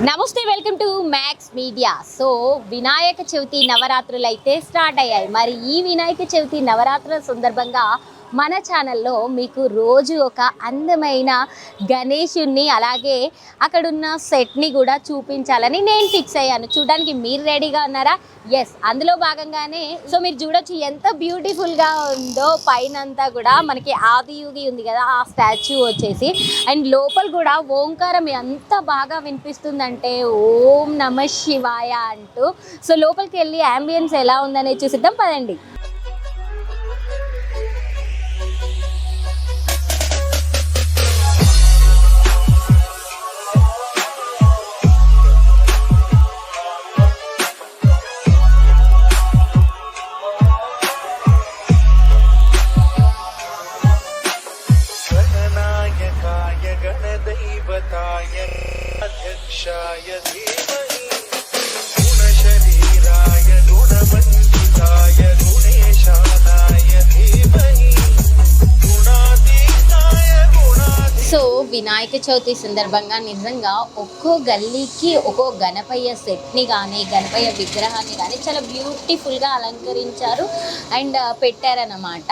నమస్తే, welcome to max media. So Vinayaka Chavithi నవరాత్రులు అయితే స్టార్ట్ అయ్యాయి. మరి ఈ వినాయక చవితి నవరాత్రుల సందర్భంగా మన ఛానల్లో మీకు రోజు ఒక అందమైన గణేషుణ్ణి అలాగే అక్కడున్న సెట్ని కూడా చూపించాలని నేను ఫిక్స్ అయ్యాను. చూడడానికి మీరు రెడీగా ఉన్నారా? ఎస్, అందులో భాగంగానే సో మీరు చూడొచ్చు ఎంత బ్యూటిఫుల్గా ఉందో. పైనంతా కూడా మనకి ఆదియోగి ఉంది కదా, ఆ స్టాచ్యూ వచ్చేసి, అండ్ లోపల కూడా ఓంకారం ఎంత బాగా వినిపిస్తుందంటే ఓం నమ శివాయ అంటూ. సో లోపలికి వెళ్ళి అంబియన్స్ ఎలా ఉందనేది చూసిద్దాం పదండి. अध्यक्षाय धीमहि गुणशरीराय गुणवन्दिताय गुणेशानाय धीमहि गुणातीताय సో వినాయక చవితి సందర్భంగా నిజంగా ఒక్కో గల్లీకి ఒక్కో గణపయ్య సెట్ని కానీ గణపయ్య విగ్రహాన్ని కానీ చాలా బ్యూటిఫుల్గా అలంకరించారు అండ్ పెట్టారన్నమాట.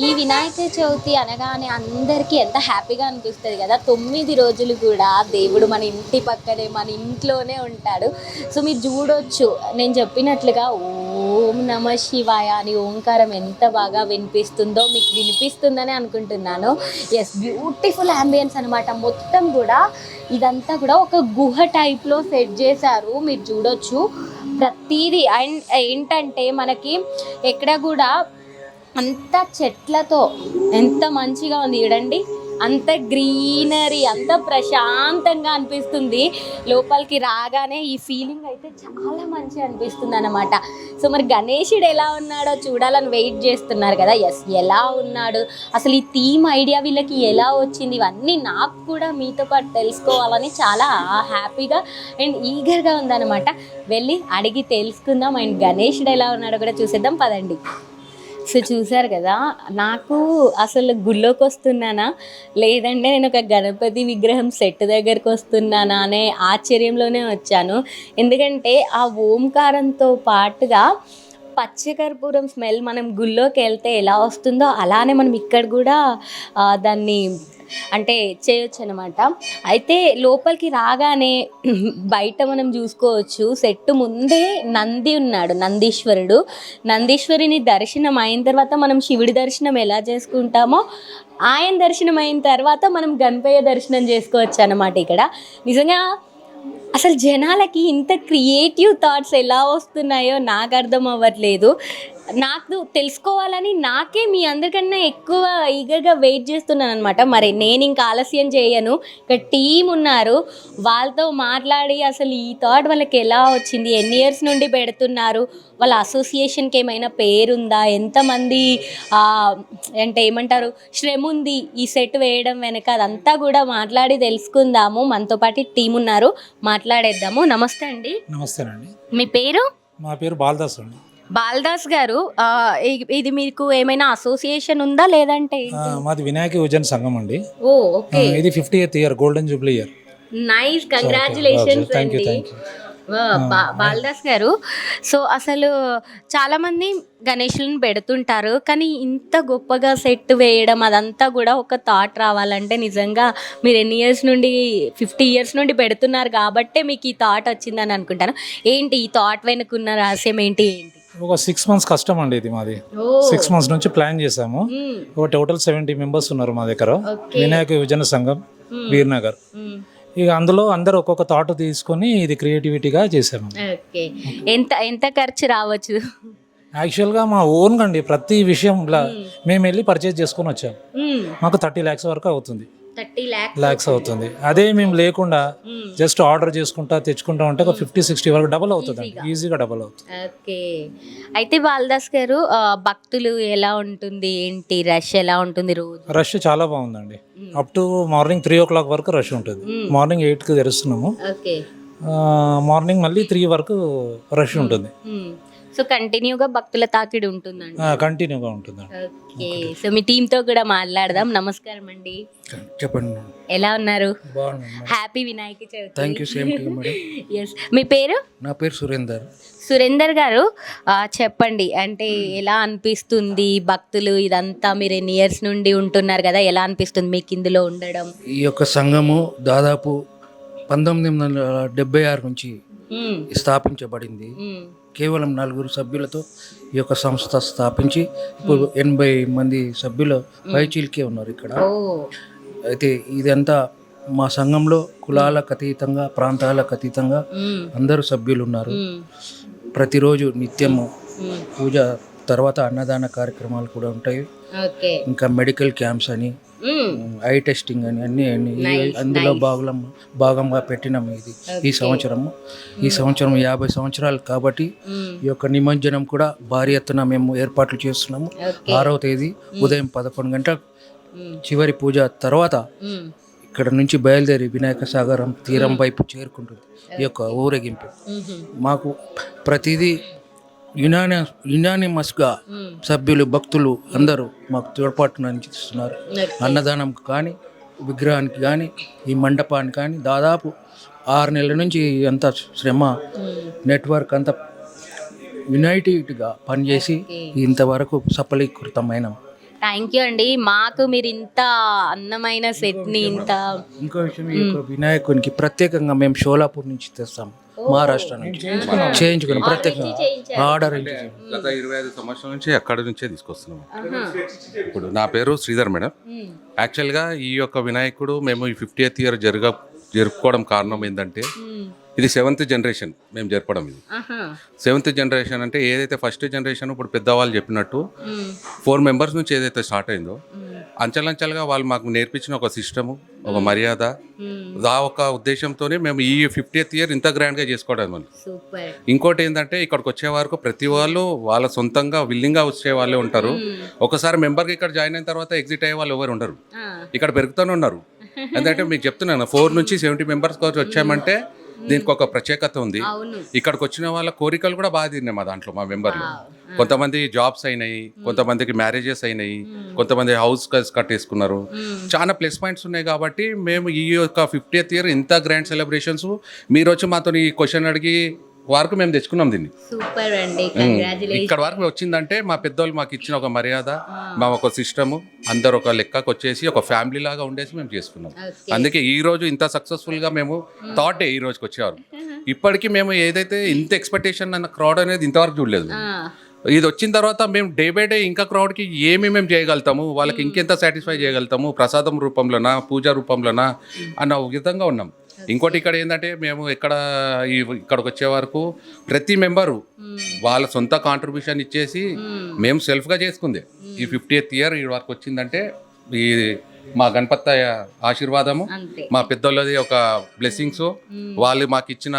ఈ వినాయక చవితి అనగానే అందరికీ ఎంత హ్యాపీగా అనిపిస్తుంది కదా. 9 రోజులు కూడా దేవుడు మన ఇంటి పక్కనే మన ఇంట్లోనే ఉంటాడు. సో మీరు చూడొచ్చు, నేను చెప్పినట్లుగా ఓం నమ శివాయ అని ఓంకారం ఎంత బాగా వినిపిస్తుందో మీకు వినిపిస్తుందని అనుకుంటున్నాను. ఎస్, బ్యూటిఫుల్ అంబియన్స్ అనమాట. మొత్తం కూడా ఇదంతా కూడా ఒక గుహ టైప్లో సెట్ చేశారు, మీరు చూడొచ్చు ప్రతిదీ. అండ్ ఏంటంటే మనకి ఎక్కడ కూడా అంత చెట్లతో ఎంత మంచిగా ఉంది చూడండి, అంత గ్రీనరీ, అంత ప్రశాంతంగా అనిపిస్తుంది. లోపలికి రాగానే ఈ ఫీలింగ్ అయితే చాలా మంచిగా అనిపిస్తుంది అన్నమాట. సో మరి గణేశుడు ఎలా ఉన్నాడో చూడాలని వెయిట్ చేస్తున్నారు కదా. ఎస్, ఎలా ఉన్నాడు, అసలు ఈ థీమ్ ఐడియా వీళ్ళకి ఎలా వచ్చింది, ఇవన్నీ నాకు కూడా మీతో పాటు తెలుసుకోవాలని చాలా హ్యాపీగా అండ్ ఈగర్గా ఉందన్నమాట. వెళ్ళి అడిగి తెలుసుకుందాం అండ్ గణేశుడు ఎలా ఉన్నాడో కూడా చూసేద్దాం పదండి. సో చూసారు కదా, నాకు అసలు గుళ్ళోకి వస్తున్నానా లేదంటే నేను ఒక గణపతి విగ్రహం సెట్ దగ్గరికి వస్తున్నానా అనే ఆశ్చర్యంలోనే వచ్చాను. ఎందుకంటే ఆ ఓంకారంతో పాటుగా పచ్చకర్పూరం స్మెల్ మనం గుళ్ళోకి వెళ్తే ఎలా వస్తుందో అలానే మనం ఇక్కడ కూడా దాన్ని అంటే చేయొచ్చు అనమాట. అయితే లోపలికి రాగానే బయట మనం చూసుకోవచ్చు, సెట్ ముందే నంది ఉన్నాడు, నందీశ్వరుని దర్శనం అయిన తర్వాత మనం శివుడి దర్శనం ఎలా చేసుకుంటామో ఆయన దర్శనం అయిన తర్వాత మనం గణపయ్య దర్శనం చేసుకోవచ్చు అన్నమాట. ఇక్కడ నిజంగా అసలు జనాలకి ఇంత క్రియేటివ్ థాట్స్ ఎలా వస్తున్నాయో నాకు అర్థం అవ్వట్లేదు. నాకు తెలుసుకోవాలని నాకే మీ అందరికన్నా ఎక్కువ ఈగర్గా వెయిట్ చేస్తున్నాను అనమాట. మరి నేను ఇంకా ఆలస్యం చేయను, ఇక్కడ టీం ఉన్నారు, వాళ్ళతో మాట్లాడి అసలు ఈ థాట్ వాళ్ళకి ఎలా వచ్చింది, ఎన్ని ఇయర్స్ నుండి పెడుతున్నారు, వాళ్ళ అసోసియేషన్కి ఏమైనా పేరుందా, ఎంతమంది అంటే ఏమంటారు శ్రమ ఉంది ఈ సెట్ వేయడం వెనక, అదంతా కూడా మాట్లాడి తెలుసుకుందాము. మనతో పాటు టీం ఉన్నారు, మాట్లాడేద్దాము. నమస్తే అండి. నమస్తేనండి. మీ పేరు? మా పేరు బాలదాస్ అండి. బాలదాస్ గారు, ఇది మీకు ఏమైనా అసోసియేషన్ ఉందా లేదంటే? మాది వినాయక యువజన సంఘం అండి. ఓ ఓకే. ఇది 50th year, golden Jubilee year. Nice, congratulations అండి. బాలదాస్ గారు, సో అసలు చాలామంది గణేషులను పెడుతుంటారు, కానీ ఇంత గొప్పగా సెట్ వేయడం అదంతా కూడా ఒక థాట్ రావాలంటే నిజంగా మీరు ఎన్ని ఇయర్స్ నుండి 50 ఇయర్స్ నుండి పెడుతున్నారు కాబట్టే మీకు ఈ థాట్ వచ్చిందని అనుకుంటాను. ఏంటి ఈ థాట్ వెనుకున్న రహస్యం ఏంటి? ఒక 6 months కష్టం అండి ఇది మాది. 6 months నుంచి ప్లాన్ చేసాము. ఒక టోటల్ 70 members ఉన్నారు మా దగ్గర, వినాయక యువజన సంఘం వీర్నగర్. ఇక అందులో అందరు ఒక్కొక్క థాట్ తీసుకొని ఇది క్రియేటివిటీగా చేసాము. ఎంత ఖర్చు రావచ్చు? యాక్చువల్గా మా ఓన్ అండి, ప్రతి విషయం మేము వెళ్ళి పర్చేజ్ చేసుకొని వచ్చాము. మాకు 30 lakhs వరకు అవుతుంది. 30 lakhs అవుతుంది. అదే మేము లేకుండా జస్ట్ ఆర్డర్ చేసుకుంటా తెచ్చుకుంటా ఉంటే ఒక 50-60 వరకు డబల్ అవుతుంది, ఈజీగా డబల్ అవుతుంది. ఓకే. అయితే బాలదాస్ గారు, భక్తులు ఎలా ఉంటుంది, ఏంటి రష్ ఎలా ఉంటుంది రోజు? రష్ చాలా బాగుందండి. అప్ టు మార్నింగ్ 3 o'clock వరకు రష్ ఉంటుంది. మార్నింగ్ 8కి తెరుస్తున్నాము, మార్నింగ్ మళ్ళీ 3 వరకు రష్ ఉంటుంది. సో కంటిన్యూగా భక్తుల తాకిడి ఉంటుందండి. కంటిన్యూగా ఉంటుందండి. ఓకే, సో మీ టీంతో కూడా మాట్లాడదాం. నమస్కారం అండి, చెప్పండి. ఎలా ఉన్నారు? బాగున్నాను. Happy Vinayaka Chavithi. Thank you, same to you madam. Yes, మీ పేరు? నా పేరు సురేందర్. సురేందర్ గారు, చెప్పండి, అంటే ఎలా అనిపిస్తుంది భక్తులు ఇదంతా, మీరు ఎన్ని ఇయర్స్ నుండి ఉంటున్నారు కదా, ఎలా అనిపిస్తుంది మీకు ఇందులో ఉండడం? ఈ యొక్క సంఘము దాదాపు 1976 నుంచి మ్మ్. స్థాపించబడింది. మ్మ్. కేవలం 4 సభ్యులతో ఈ యొక్క సంస్థ స్థాపించి ఇప్పుడు 80 మంది సభ్యులు పైచీలకే ఉన్నారు ఇక్కడ. ఓ, అయితే ఇదంతా మా సంఘంలో కులాలకు అతీతంగా, ప్రాంతాలకు అతీతంగా మ్మ్. అందరూ సభ్యులు ఉన్నారు. మ్మ్. ప్రతిరోజు నిత్యము మ్మ్. పూజ తర్వాత అన్నదాన కార్యక్రమాలు కూడా ఉంటాయి. ఓకే. ఇంకా మెడికల్ క్యాంప్స్ అని, మ్మ్. ఐ టెస్టింగ్ అని అన్ని అందులో భాగంగా పెట్టినాము. ఇది ఈ సంవత్సరము 50 సంవత్సరాలు కాబట్టి మ్మ్. ఈ యొక్క నిమజ్జనం కూడా భారీ ఎత్తున మేము ఏర్పాట్లు చేస్తున్నాము. ఓకే. 6వ తేదీ ఉదయం 11 గంటల మ్మ్. చివరి పూజ తర్వాత మ్మ్. ఇక్కడ నుంచి బయలుదేరి వినాయక సాగరం తీరం వైపు చేరుకుంటుంది ఈ యొక్క ఊరేగింపు. మ్మ్. మాకు ప్రతిదీ యునానిమస్గా మ్మ్. సభ్యులు, భక్తులు అందరూ మాకు తోడ్పాటును అందిస్తున్నారు. ఓకే. అన్నదానం కానీ, విగ్రహానికి కానీ, ఈ మండపానికి కానీ దాదాపు 6 నెలల నుంచి అంత శ్రమ, నెట్వర్క్ అంతా యునైటెడ్గా పనిచేసి ఇంతవరకు సఫలీకృతమైన. థ్యాంక్ యూ అండి, మాకు మీరు ఇంత అందమైన సెట్ని ఇంత. ఇంకో విషయం, ఈ యొక్క వినాయకునికి ప్రత్యేకంగా మేము షోలాపూర్ నుంచి తెస్తాం, మహారాష్ట్ర నుంచి చేయించుకున్నాం. ప్రత్యేకంగా ఆర్డర్ గత 25 సంవత్సరాల నుంచి అక్కడి నుంచే తీసుకొస్తున్నాము. ఇప్పుడు నా పేరు శ్రీధర్ మేడం. యాక్చువల్గా ఈ యొక్క వినాయకుడు మేము ఈ 50th ఇయర్ జరుపుకోవడం కారణం ఏంటంటే, ఇది 7th జనరేషన్ మేము జరపడం. ఇది 7th జనరేషన్ అంటే ఏదైతే ఫస్ట్ జనరేషన్ ఇప్పుడు పెద్దవాళ్ళు చెప్పినట్టు 4 మెంబర్స్ నుంచి ఏదైతే స్టార్ట్ అయిందో, అంచెలంచెలుగా వాళ్ళు మాకు నేర్పించిన ఒక సిస్టము, ఒక మర్యాద, ఆ ఒక ఉద్దేశంతోనే మేము ఈ 50th ఇయర్ ఇంత గ్రాండ్గా చేసుకోవడం. సూపర్. ఇంకోటి ఏంటంటే, ఇక్కడికి వచ్చే వరకు ప్రతి వాళ్ళు వాళ్ళ సొంతంగా విల్లింగ్గా వచ్చే వాళ్ళే ఉంటారు. ఒకసారి మెంబర్కి ఇక్కడ జాయిన్ అయిన తర్వాత ఎగ్జిట్ అయ్యే వాళ్ళు ఎవరు ఉండరు, ఇక్కడ పెరుగుతూనే ఉన్నారు. ఎందుకంటే మీకు చెప్తున్నాను, 4 నుంచి 70 మెంబర్స్ వచ్చామంటే దీనికి ఒక ప్రత్యేకత ఉంది. ఇక్కడికి వచ్చిన వాళ్ళ కోరికలు కూడా బాగా తిన్నాయి మా దాంట్లో, మా మెంబర్లు. కొంతమంది జాబ్స్ అయినాయి, కొంతమందికి మ్యారేజెస్ అయినాయి, కొంతమంది హౌస్ కట్టేసుకున్నారు. చాలా ప్లస్ పాయింట్స్ ఉన్నాయి. కాబట్టి మేము ఈ యొక్క 50th ఇయర్ ఇంత గ్రాండ్ సెలబ్రేషన్స్ మీరు వచ్చి మాతో ఈ క్వశ్చన్ అడిగి వరకు మేము తెచ్చుకున్నాం దీన్ని. సూపర్ అండి, ఇక్కడ వరకు వచ్చిందంటే మా పెద్దోళ్ళు మాకు ఇచ్చిన ఒక మర్యాద, మా ఒక సిస్టము, అందరు ఒక లెక్కకు వచ్చేసి ఒక ఫ్యామిలీ లాగా ఉండేసి మేము చేసుకున్నాం. అందుకే ఈ రోజు ఇంత సక్సెస్ఫుల్ గా మేము థాట్ ఈ రోజుకి వచ్చేవారు. ఇప్పటికీ మేము ఏదైతే ఇంత ఎక్స్పెక్టేషన్ అన్న క్రౌడ్ అనేది ఇంతవరకు చూడలేదు. ఇది వచ్చిన తర్వాత మేము డే బై డే ఇంకా క్రౌడ్కి మేము చేయగలుగుతాము, వాళ్ళకి ఇంకెంత సాటిస్ఫై చేయగలుగుతాము, ప్రసాదం రూపంలోనా, పూజ రూపంలోనా అన్న విధంగా ఉన్నాం. ఇంకోటి ఇక్కడ ఏంటంటే, మేము ఇక్కడికి వచ్చే వరకు ప్రతి మెంబరు వాళ్ళ సొంత కాంట్రిబ్యూషన్ ఇచ్చేసి మేము సెల్ఫ్గా చేసుకుంది. ఈ 50th ఇయర్ ఈ వరకు వచ్చిందంటే ఈ మా గణపతి ఆశీర్వాదము, మా పెద్దోళ్ళది ఒక బ్లెస్సింగ్స్, వాళ్ళు మాకు ఇచ్చిన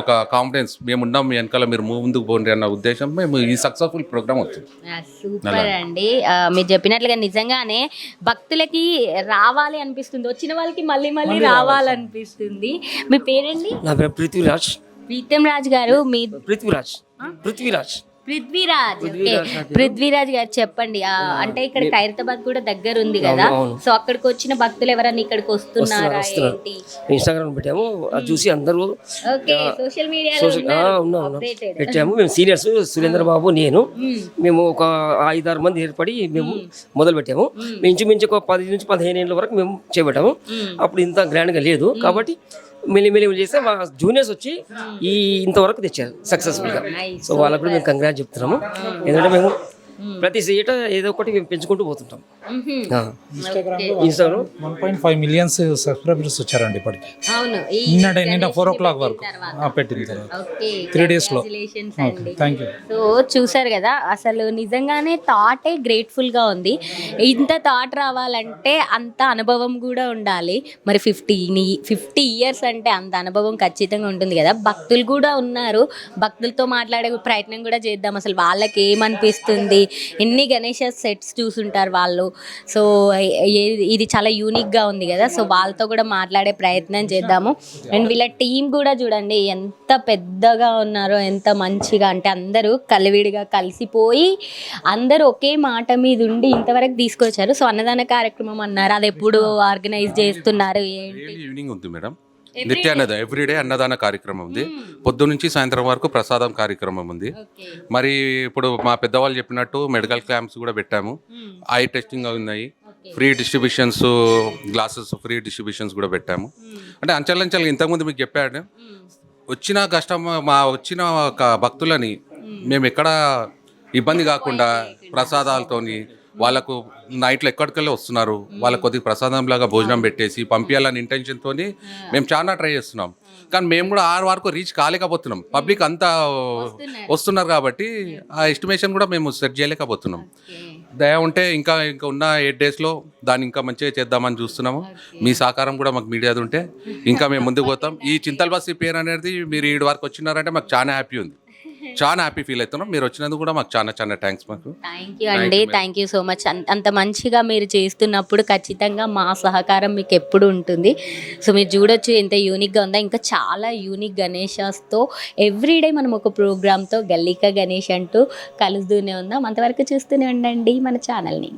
ఒక కాన్ఫిడెన్స్, మేము ఉన్నాం మీ వెనకాల, మీరు ముందుకు పోండి అన్న ఉద్దేశం మేము ఈ సక్సెస్ఫుల్ ప్రోగ్రామ్ వచ్చింది. సూపర్ అండి, మీరు చెప్పినట్లుగా నిజంగానే భక్తులకి రావాలి అనిపిస్తుంది, వచ్చిన వాళ్ళకి మళ్ళీ మళ్ళీ రావాలనిపిస్తుంది. మీ పేరండి? నా పేరు పృథ్వీరాజ్. ప్రీతం రాజ్ గారు, మీ పృథ్వీరాజ్. పృథ్వీరాజ్ గారు చెప్పండి, అంటే ఇక్కడ ఖైరతాబాద్ కూడా దగ్గర ఉంది కదా, సో అక్కడికి వచ్చిన భక్తులు ఎవరన్నా ఇక్కడికి వస్తున్నారా ఏంటి? ఇన్స్టాగ్రామ్ పెట్టాము, అది చూసి అందరూ సోషల్ మీడియాలో పెట్టాము. మేము సీనియర్స్ సురేంద్ర బాబు, నేను, మేము ఒక 5-6 మంది ఏర్పడి మేము మొదలు పెట్టాము. మేము ఇంచుమించు ఒక 10 నుంచి 15 ఏళ్ళ వరకు మేము చేపట్టాము. అప్పుడు ఇంత గ్రాండ్గా లేదు కాబట్టి మెల్లి చేస్తే మా జూనియర్స్ వచ్చి ఇంతవరకు తెచ్చారు సక్సెస్ఫుల్గా. సో వాళ్ళకు కూడా మేము కంగ్రాట్స్ చెప్తున్నాము. ఎందుకంటే మేము ప్రతి ఏటా ఏదో ఒకటి మేము పెంచుకుంటూ పోతుంటాం. ఇన్స్టాగ్రామ్ 1.5 మిలియన్ సబ్స్క్రైబర్స్ వచ్చారండి ఇప్పటికి. నిన్న 4 o'clock వరకు పెట్టిన తర్వాత 3 days లో. Thank you. సో చూసారు కదా, అసలు నిజంగానే థాటే గ్రేట్ఫుల్గా ఉంది. ఇంత థాట్ రావాలంటే అంత అనుభవం కూడా ఉండాలి. మరి 50 years అంటే అంత అనుభవం ఖచ్చితంగా ఉంటుంది కదా. భక్తులు కూడా ఉన్నారు, భక్తులతో మాట్లాడే ప్రయత్నం కూడా చేద్దాం. అసలు వాళ్ళకి ఏమనిపిస్తుంది, ఎన్ని గణేష సెట్స్ చూసుంటారు వాళ్ళు. సో ఇది చాలా యూనిక్గా ఉంది కదా. సో వాళ్ళతో కూడా మాట్లాడే ప్రయత్నం చేద్దాము. అండ్ వీళ్ళ టీం కూడా చూడండి ఎంత పెద్దగా ఉన్నారో, ఎంత మంచిగా అంటే అందరూ కలివిడిగా కలిసిపోయి అందరూ ఒకే మాట మీద ఉండి ఇంతవరకు తీసుకొచ్చారు. సో అన్నదాన కార్యక్రమం అన్నారు, అది ఎప్పుడు ఆర్గనైజ్ చేస్తున్నారు ఏంటి? డైలీ ఈవినింగ్ ఉంది మేడం, నిత్య అన్నదానం ఎవ్రీడే అన్నదాన కార్యక్రమం ఉంది. పొద్దు నుంచి సాయంత్రం వరకు ప్రసాదం కార్యక్రమం ఉంది. మరి ఇప్పుడు మా పెద్దవాళ్ళు చెప్పినట్టు మెడికల్ క్యాంప్స్ కూడా పెట్టాము. ఐ టెస్టింగ్ ఉన్నాయి, free distributions, glasses free distributions కూడా పెట్టాము. అంటే అంచెలంచెలుగా ఇంతకుముందు మీకు చెప్పాడు, వచ్చిన వచ్చిన భక్తులని మేము ఎక్కడ ఇబ్బంది కాకుండా ప్రసాదాలతోని వాళ్ళకు నైట్లో ఎక్కడికెళ్ళి వస్తున్నారు, వాళ్ళకి కొద్దిగా ప్రసాదం లాగా భోజనం పెట్టేసి పంపించాలని ఇంటెన్షన్తో మేము చాలా ట్రై చేస్తున్నాం. కానీ మేము కూడా 6 వరకు రీచ్ కాలేకపోతున్నాం. పబ్లిక్ అంతా వస్తున్నారు కాబట్టి ఆ ఎస్టిమేషన్ కూడా మేము సెట్ చేయలేకపోతున్నాం. దయ ఉంటే ఇంకా ఉన్న 8 డేస్లో దాన్ని ఇంకా మంచిగా చేద్దామని చూస్తున్నాము. మీ సహకారం కూడా మాకు మీడియాది ఉంటే ఇంకా మేము ముందుకు పోతాం. ఈ చింతల్ బస్సీ పేరు అనేది మీరు 7 వరకు వచ్చినారంటే మాకు చాలా హ్యాపీ ఉంది, చాలా హ్యాపీ ఫీల్ అవుతున్నాం. మీరు వచ్చినందుకు కూడా మాకు చాలా చాలా థ్యాంక్స్. మాకు థ్యాంక్ యూ అండి, థ్యాంక్ యూ సో మచ్. అంత మంచిగా మీరు చేస్తున్నప్పుడు ఖచ్చితంగా మా సహకారం మీకు ఎప్పుడు ఉంటుంది. సో మీరు చూడొచ్చు ఎంత యూనిక్గా ఉందో. ఇంకా చాలా యూనిక్ గణేషాస్తో ఎవ్రీడే మనం ఒక ప్రోగ్రామ్తో గల్లీకా గణేష్ అంటూ కలుస్తూనే ఉందాం. అంతవరకు చూస్తూనే ఉండండి మన ఛానల్ని.